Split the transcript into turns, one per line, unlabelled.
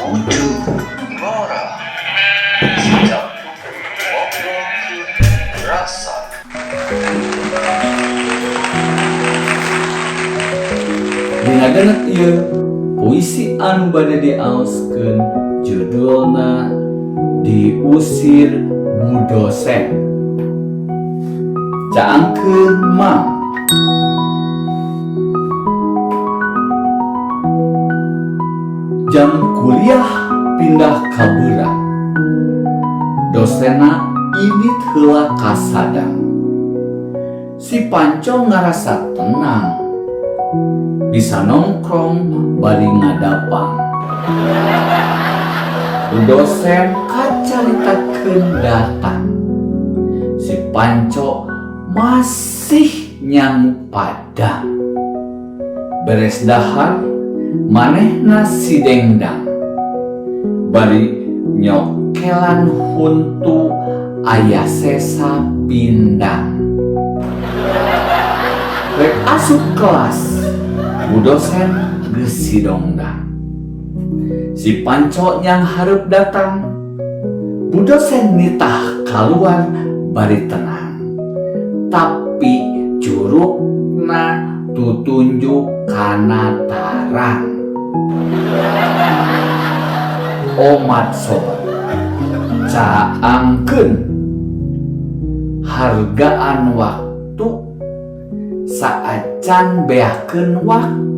Ngora Sejak ngobrol rasa.
Dina genet ieu puisi anu bade diaoskeun judulna Diusir Bu Dosen. Caangkeun Mang. Jam kuliah pindah ka beurang. Dosena init heula ka sadang. Si Panco ngarasa tenang. Bisa nongkrong bari ngadapang. Bu dosen kacaritakeun datang. Si Panco masih nyang padang. Beres dahar manehna si Dengdang. Bari nyokelan huntu aya sesa pindang. Rek asup kelas, Bu dosen geus sidongdang. Si Panco nyang hareup datang, Bu dosen nitah kaluar bari tenang. Tapi curugna tutunjuk kana tarang. Omat sobat, caangkeun hargaan waktu saacan beakeun waktu.